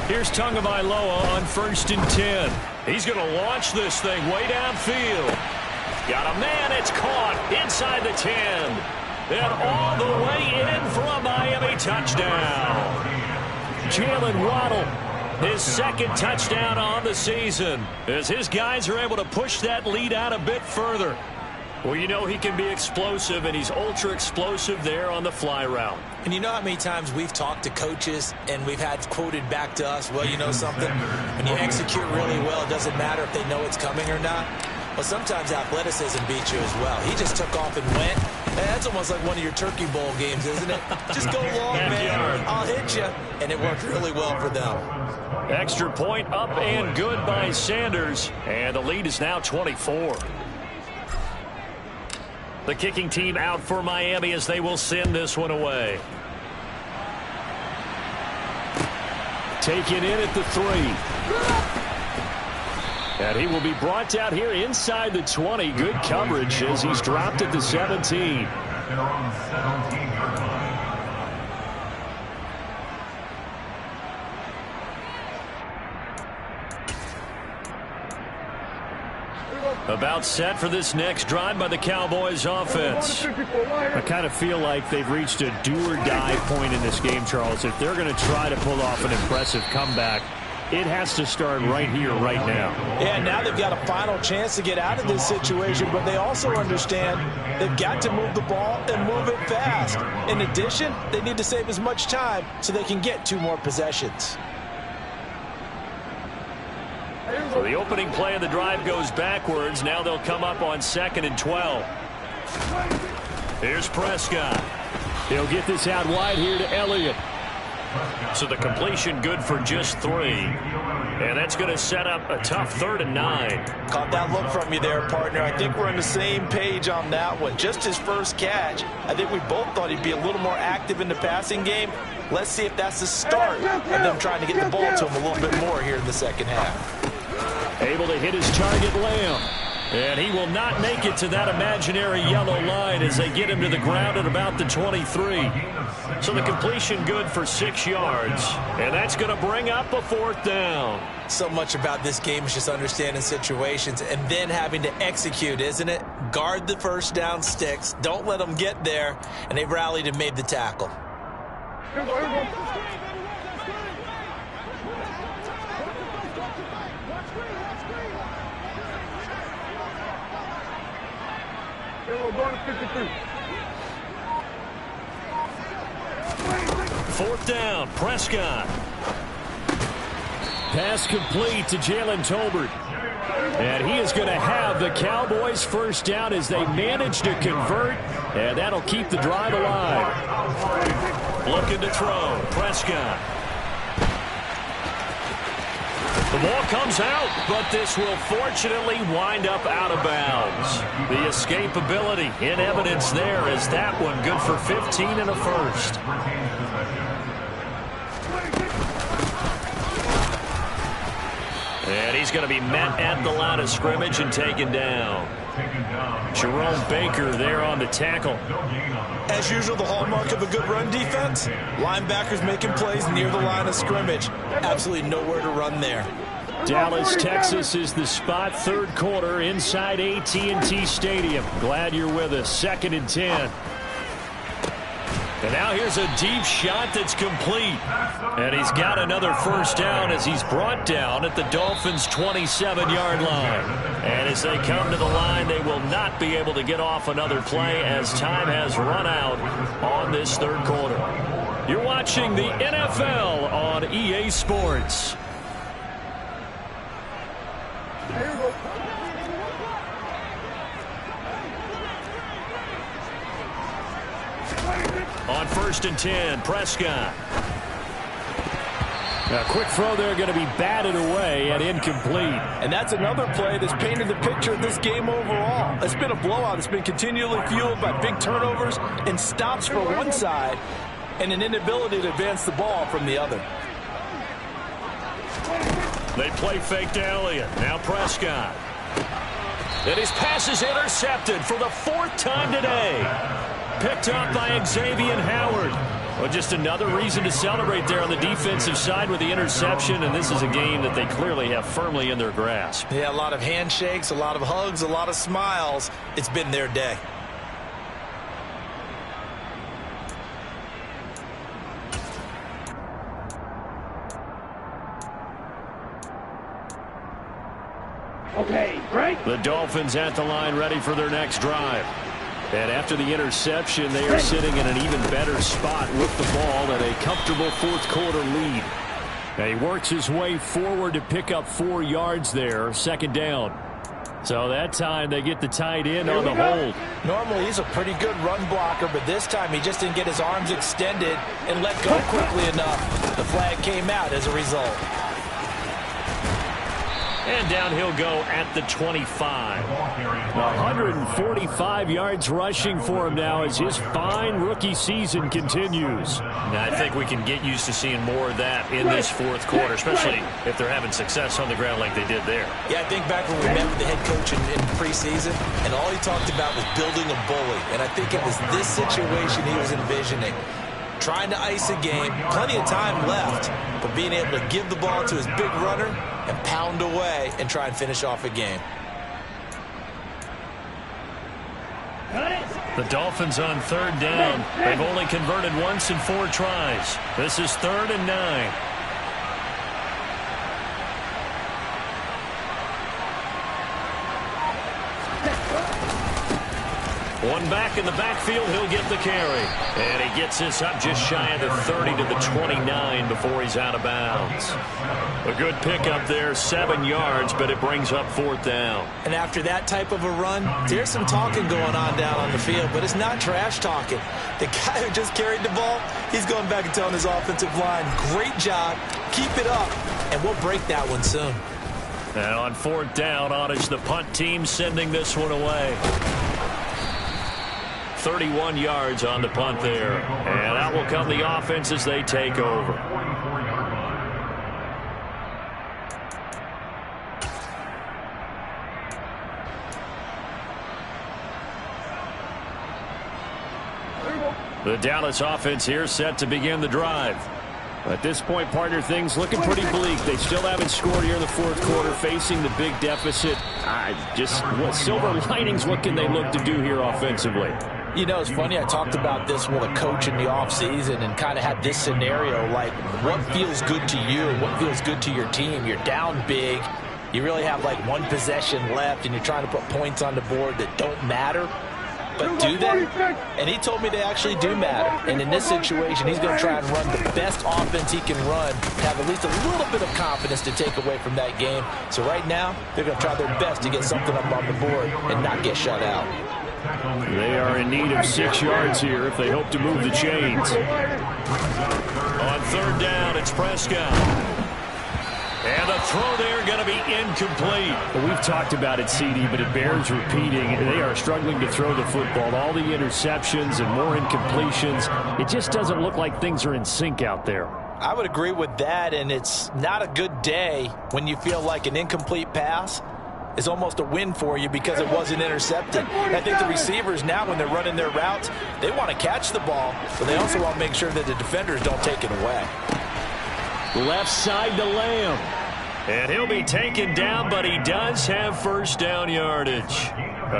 Here's Tagovailoa on 1st and 10. He's going to launch this thing way downfield. Got a man, it's caught inside the 10. And all the way in for a Miami touchdown. Jalen Waddle, his second touchdown on the season, as his guys are able to push that lead out a bit further. Well, you know he can be explosive, and he's ultra explosive there on the fly route. And you know how many times we've talked to coaches and we've had quoted back to us, well, you know something? When you execute really well, it doesn't matter if they know it's coming or not. Well, sometimes athleticism beats you as well. He just took off and went. Hey, that's almost like one of your Turkey Bowl games, isn't it? Just go long, man. I'll hit you. And it worked really well for them. Extra point up and good by Sanders. And the lead is now 24. The kicking team out for Miami as they will send this one away. Taken in at the 3. And he will be brought down here inside the 20. Good coverage as he's dropped at the 17. About set for this next drive by the Cowboys offense. I kind of feel like they've reached a do-or-die point in this game, Charles. If they're going to try to pull off an impressive comeback, it has to start right here, right now. Yeah, now they've got a final chance to get out of this situation, but they also understand they've got to move the ball and move it fast. In addition, they need to save as much time so they can get 2 more possessions. So the opening play of the drive goes backwards. Now they'll come up on 2nd and 12. Here's Prescott. He'll get this out wide here to Elliott. So the completion good for just 3. And that's going to set up a tough 3rd and 9. Caught that look from you there, partner. I think we're on the same page on that one. Just his first catch. I think we both thought he'd be a little more active in the passing game. Let's see if that's the start of them trying to get the ball to him a little bit more here in the second half. Able to hit his target, Lamb. And he will not make it to that imaginary yellow line as they get him to the ground at about the 23. So the completion good for 6 yards. And that's going to bring up a 4th down. So much about this game is just understanding situations and then having to execute, isn't it? Guard the first down sticks. Don't let them get there. And they've rallied and made the tackle. Fourth down, Prescott. Pass complete to Jalen Tolbert. And he is going to have the Cowboys first down as they manage to convert. And that'll keep the drive alive. Looking to throw, Prescott. The ball comes out, but this will fortunately wind up out of bounds. The escapability in evidence there as that one good for 15 and a first. And he's going to be met at the line of scrimmage and taken down. Jerome Baker there on the tackle. As usual, the hallmark of a good run defense, linebackers making plays near the line of scrimmage. Absolutely nowhere to run there. Dallas, Texas is the spot, 3rd quarter inside AT&T Stadium. Glad you're with us. 2nd and 10. And now here's a deep shot that's complete. And he's got another first down as he's brought down at the Dolphins' 27-yard line. And as they come to the line, they will not be able to get off another play as time has run out on this 3rd quarter. You're watching the NFL on EA Sports. On 1st and 10, Prescott. A quick throw there going to be batted away and incomplete. And that's another play that's painted the picture of this game overall. It's been a blowout. It's been continually fueled by big turnovers and stops for one side and an inability to advance the ball from the other. They play fake to Elliott. Now Prescott. And his pass is intercepted for the 4th time today. Picked up by Xavier Howard. Well, just another reason to celebrate there on the defensive side with the interception, and this is a game that they clearly have firmly in their grasp. Yeah, a lot of handshakes, a lot of hugs, a lot of smiles. It's been their day. Okay, break. The Dolphins at the line ready for their next drive. And after the interception, they are sitting in an even better spot with the ball and a comfortable fourth-quarter lead. Now he works his way forward to pick up 4 yards there, second down. So that time they get the tight end on the hold. Normally he's a pretty good run blocker, but this time he just didn't get his arms extended and let go quickly enough. The flag came out as a result. And down he'll go at the 25. 145 yards rushing for him now as his fine rookie season continues. Now, I think we can get used to seeing more of that in this fourth quarter, especially if they're having success on the ground like they did there. Yeah, I think back when we met with the head coach in preseason, and all he talked about was building a bully. And I think it was this situation he was envisioning. Trying to ice a game, plenty of time left, but being able to give the ball to his big runner and pound away and try and finish off a game. The Dolphins on third down. They've only converted once in 4 tries. This is 3rd and 9. One back in the backfield, he'll get the carry. And he gets this up just shy of the 30 to the 29 before he's out of bounds. A good pickup there, 7 yards, but it brings up 4th down. And after that type of a run, there's some talking going on down on the field, but it's not trash talking. The guy who just carried the ball, he's going back and telling his offensive line, great job, keep it up, and we'll break that one soon. And on 4th down, it's the punt team sending this one away. 31 yards on the punt there. And out will come the offense as they take over. The Dallas offense here set to begin the drive. At this point, partner, things looking pretty bleak. They still haven't scored here in the fourth quarter, facing the big deficit. Just what silver linings, what can they look to do here offensively? You know, it's funny, I talked about this with a coach in the offseason and kind of had this scenario, like, what feels good to you? What feels good to your team? You're down big. You really have, like, 1 possession left, and you're trying to put points on the board that don't matter. But do they? And he told me they actually do matter. And in this situation, he's going to try and run the best offense he can run to have at least a little bit of confidence to take away from that game. So right now, they're going to try their best to get something up on the board and not get shut out. They are in need of 6 yards here if they hope to move the chains. On 3rd down, it's Prescott. And the throw there going to be incomplete. Well, we've talked about it, CD, but it bears repeating. They are struggling to throw the football. All the interceptions and more incompletions. It just doesn't look like things are in sync out there. I would agree with that, and it's not a good day when you feel like an incomplete pass is almost a win for you because it wasn't intercepted. And I think the receivers now, when they're running their routes, they want to catch the ball, but they also want to make sure that the defenders don't take it away. Left side to Lamb. And he'll be taken down, but he does have first down yardage.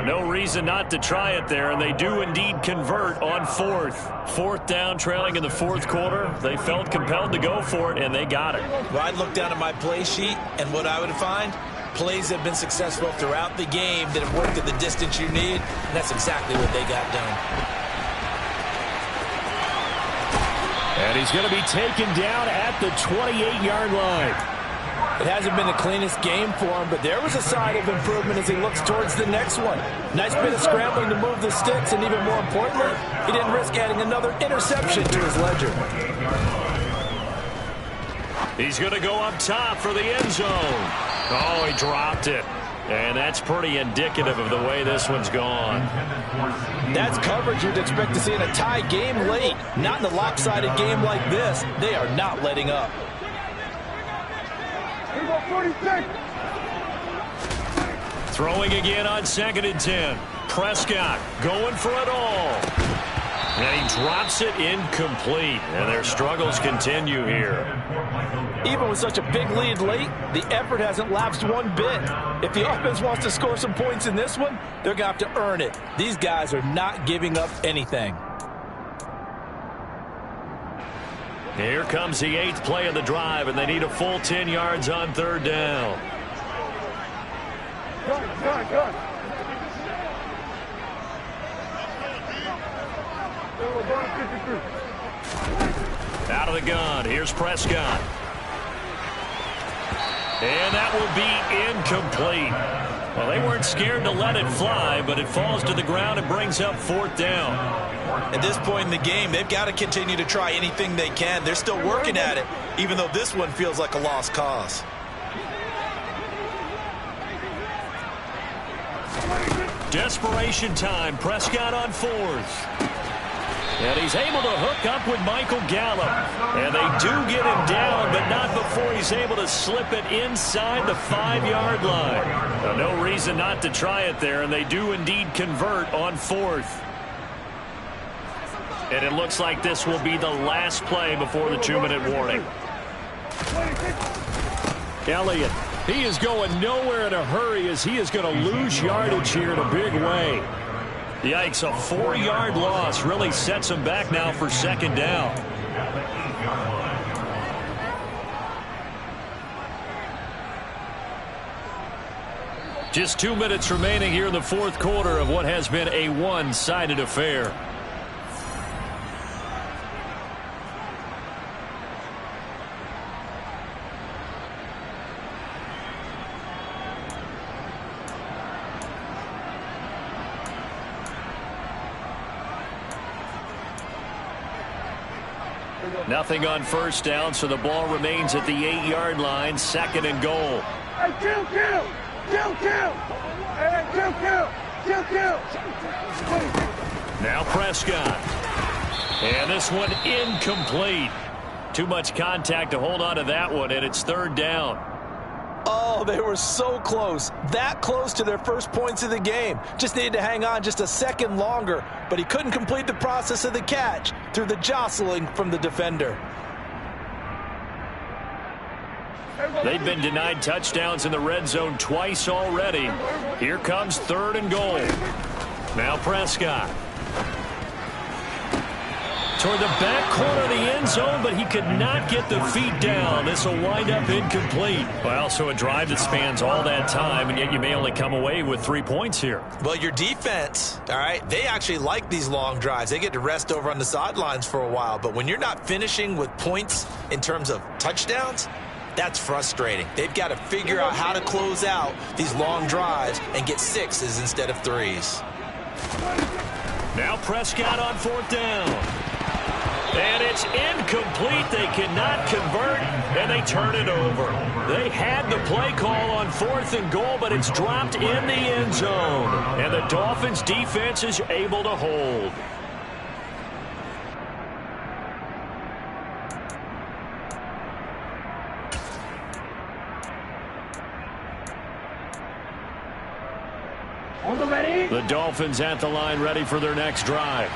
No reason not to try it there, and they do indeed convert on 4th. 4th down, trailing in the 4th quarter. They felt compelled to go for it, and they got it. Well, I'd look down at my play sheet, and what I would find, plays have been successful throughout the game that have worked at the distance you need, and that's exactly what they got done. And he's going to be taken down at the 28-yard line. It hasn't been the cleanest game for him, but there was a sign of improvement as he looks towards the next one. Nice bit of scrambling to move the sticks, and even more importantly, he didn't risk adding another interception to his ledger. He's going to go up top for the end zone. Oh, he dropped it. And that's pretty indicative of the way this one's gone. That's coverage you'd expect to see in a tie game late. Not in a lopsided game like this. They are not letting up. Throwing again on 2nd and 10. Prescott going for it all. And he drops it incomplete. And their struggles continue here. Even with such a big lead late, the effort hasn't lapsed one bit. If the offense wants to score some points in this one, they're going to have to earn it. These guys are not giving up anything. Here comes the 8th play of the drive, and they need a full 10 yards on 3rd down. Good. Out of the gun. Here's Prescott. And that will be incomplete. Well, they weren't scared to let it fly, but it falls to the ground and brings up 4th down. At this point in the game, they've got to continue to try anything they can. They're still working at it, even though this one feels like a lost cause. Desperation time. Prescott on 4th. And he's able to hook up with Michael Gallup. And they do get him down, but not before he's able to slip it inside the 5-yard line. Now, no reason not to try it there, and they do indeed convert on 4th. And it looks like this will be the last play before the 2-minute warning. Elliott, he is going nowhere in a hurry as he is going to lose yardage here in a big way. Yikes, a 4-yard loss really sets him back now for 2nd down. Just 2 minutes remaining here in the 4th quarter of what has been a one-sided affair. Nothing on 1st down, so the ball remains at the 8-yard line, 2nd and goal. Now Prescott. And this one incomplete. Too much contact to hold on to that one, and it's 3rd down. Oh, they were so close. That close to their first points of the game. Just needed to hang on just a second longer, but he couldn't complete the process of the catch through the jostling from the defender. They've been denied touchdowns in the red zone twice already. Here comes 3rd and goal. Now Prescott. Toward the back corner of the end zone, but he could not get the feet down. This will wind up incomplete. Well, so a drive that spans all that time, and yet you may only come away with 3 points here. Well, your defense, all right, they actually like these long drives. They get to rest over on the sidelines for a while. But when you're not finishing with points in terms of touchdowns, that's frustrating. They've got to figure out how to close out these long drives and get 6s instead of 3s. Now Prescott on 4th down. And it's incomplete. They cannot convert, and they turn it over. They had the play call on 4th and goal, but it's dropped in the end zone. And the Dolphins' defense is able to hold. The Dolphins at the line, ready for their next drive.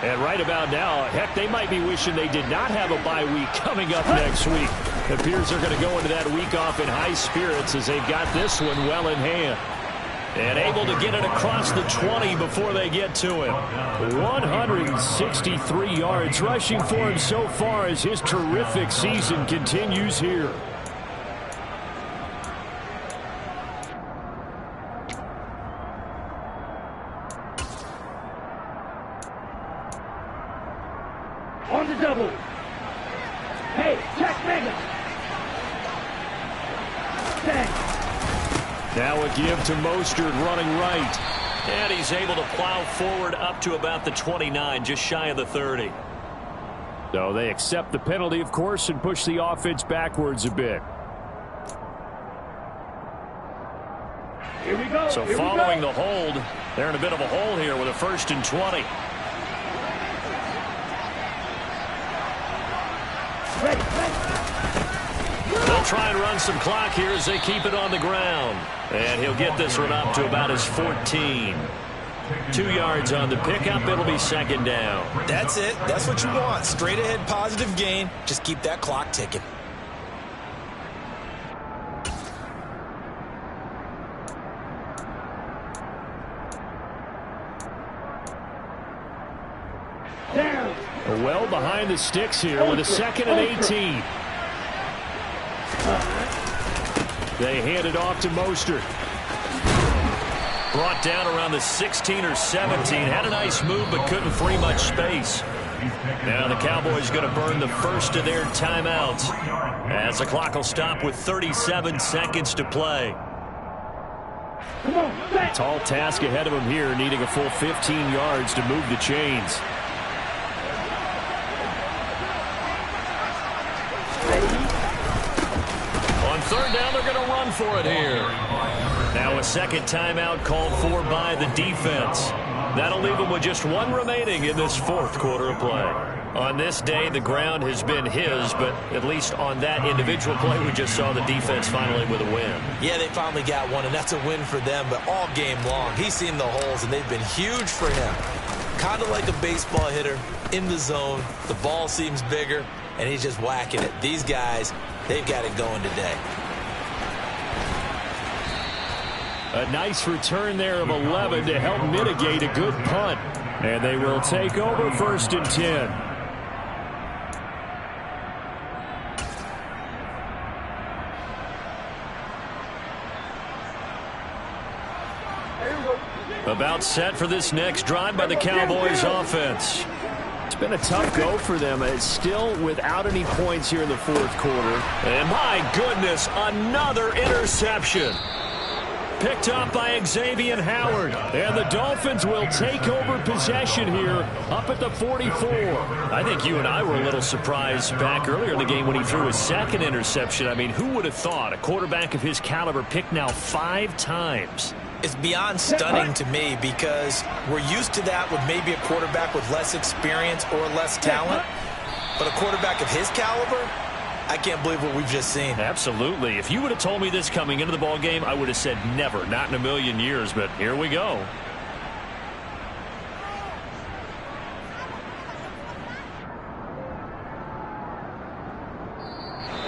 And right about now, heck, they might be wishing they did not have a bye week coming up next week. It appears they're going to go into that week off in high spirits as they've got this one well in hand. And able to get it across the 20 before they get to him. 163 yards rushing for him so far as his terrific season continues here. On the double. Hey, check Mega. Now a give to Mostert running right. And he's able to plow forward up to about the 29, just shy of the 30. So they accept the penalty, of course, and push the offense backwards a bit. Here we go. So following the hold, they're in a bit of a hole here with a 1st and 20. They'll try and run some clock here as they keep it on the ground. And he'll get this one up to about his 14. 2 yards on the pickup. It'll be second down. That's it. That's what you want. Straight ahead positive gain. Just keep that clock ticking. Well behind the sticks here with a 2nd and 18. They hand it off to Mostert. Brought down around the 16 or 17. Had a nice move but couldn't free much space. Now the Cowboys going to burn the first of their timeouts as the clock will stop with 37 seconds to play. Tall task ahead of him here, needing a full 15 yards to move the chains. On third down, they're going to run for it here. Now a second timeout called for by the defense. That'll leave them with just one remaining in this fourth quarter of play. On this day, the ground has been his, but at least on that individual play, we just saw the defense finally with a win. Yeah, they finally got one, and that's a win for them, but all game long, he's seen the holes, and they've been huge for him. Kind of like a baseball hitter in the zone. The ball seems bigger, and he's just whacking it. These guys, they've got it going today. A nice return there of 11 to help mitigate a good punt. And they will take over 1st and 10. About set for this next drive by the Cowboys offense. It's been a tough go for them. It's still without any points here in the fourth quarter. And my goodness, another interception. Picked up by Xavier Howard. And the Dolphins will take over possession here up at the 44. I think you and I were a little surprised back earlier in the game when he threw his second interception. I mean, who would have thought a quarterback of his caliber picked now 5 times? It's beyond stunning to me because we're used to that with maybe a quarterback with less experience or less talent. But a quarterback of his caliber, I can't believe what we've just seen. Absolutely. If you would have told me this coming into the ball game, I would have said never, not in a million years, but here we go.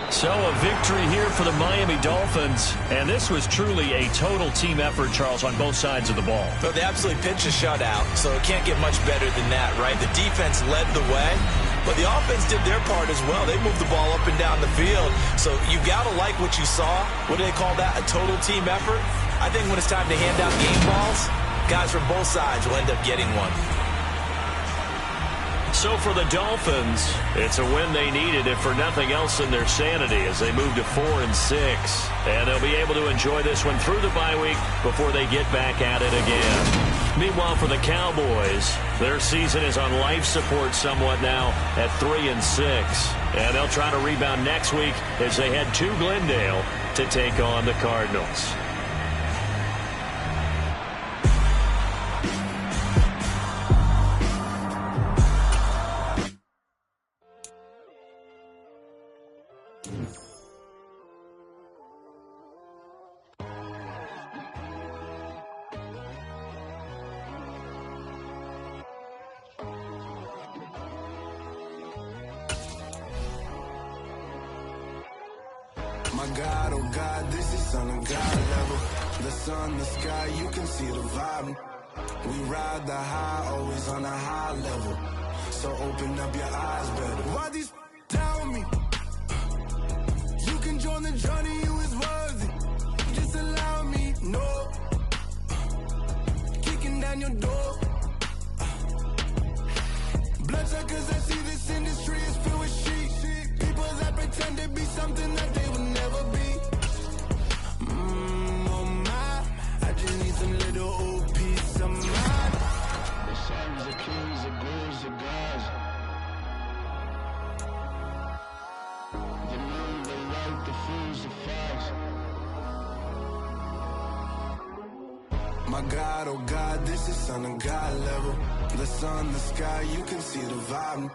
So a victory here for the Miami Dolphins, and this was truly a total team effort, Charles, on both sides of the ball. So they absolutely pitched a shutout, so it can't get much better than that, right? The defense led the way, but the offense did their part as well. They moved the ball up and down the field, so you got to like what you saw. What do they call that? A total team effort? I think when it's time to hand out game balls, guys from both sides will end up getting one. So for the Dolphins, it's a win they needed, if for nothing else than their sanity, as they move to 4-6. And they'll be able to enjoy this one through the bye week before they get back at it again. Meanwhile, for the Cowboys, their season is on life support somewhat now at 3-6. And they'll try to rebound next week as they head to Glendale to take on the Cardinals. My God, oh God, this is on a God level. The sun, the sky, you can see the vibe. We ride the high, always on a high level. So open up your eyes better. Why these tell me? You can join the journey, you is worthy. Just allow me, no. Kicking down your door. Bloodsuckers, I see this industry is filled with sheep. People that pretend to be something that they will never be. Oh my, I just need some little old peace of mind. The sons, the kings, the ghouls, the gods. The moon, the light, the fools, the facts. My God, oh God, this is on a God level. The sun, the sky, you can see the vibe.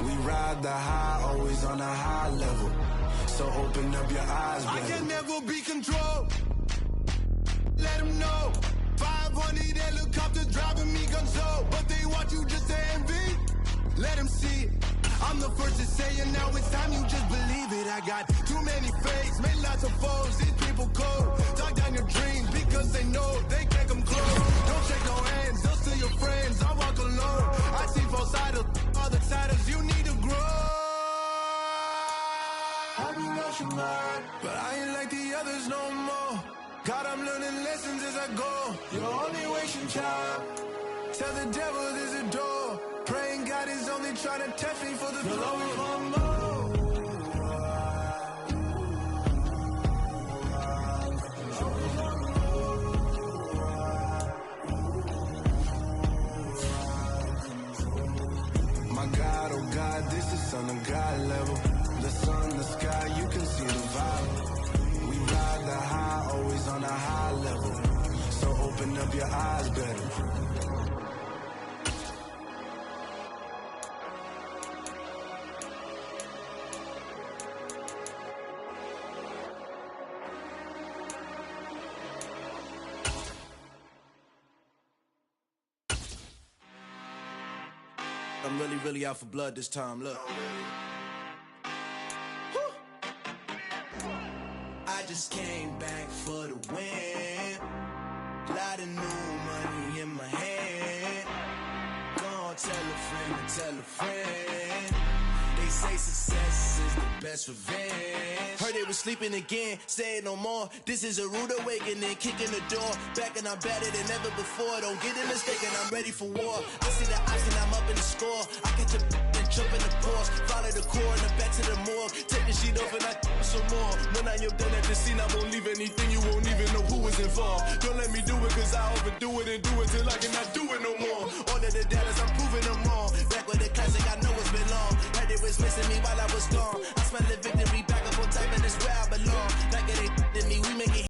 We ride the high, always on a high level. So open up your eyes, baby. I can never be controlled. Let them know. 500 helicopters driving me gonzo, but they want you just to envy. Let them see it. I'm the first to say it, now it's time you just believe it. I got too many fakes, made lots of foes, these people cold. Talk down your dreams because they know they can't come close. Don't shake no hands, they'll steal your friends, I walk alone. I see both sides, other titles, you need to grow. I be rushing hard, but I ain't like the others no more. God, I'm learning lessons as I go. You're only wasting time. Tell the devil there's a door. Praying God is only trying to test me for the glory for more. My God, oh God, this is on a God level. The sun, the sky, you can see the vibe. We ride the high, always on a high level. So open up your eyes better. I'm really out for blood this time, look. I just came back for the win. Lot of new money in my hand. Gonna tell a friend to tell a friend. They say success is the best revenge. Heard they was sleeping again, saying no more. This is a rude awakening, kicking the door. Back and I'm better than ever before. Don't get it mistaken, I'm ready for war. I see the option, I'm up in the score. I catch a and jump in the Porsche. Follow the core and the back to the morgue. Take the sheet off and I some more. When I am done at the scene, I won't leave anything. You won't even know who was involved. Don't let me do it, cause I overdo it and do it till I cannot do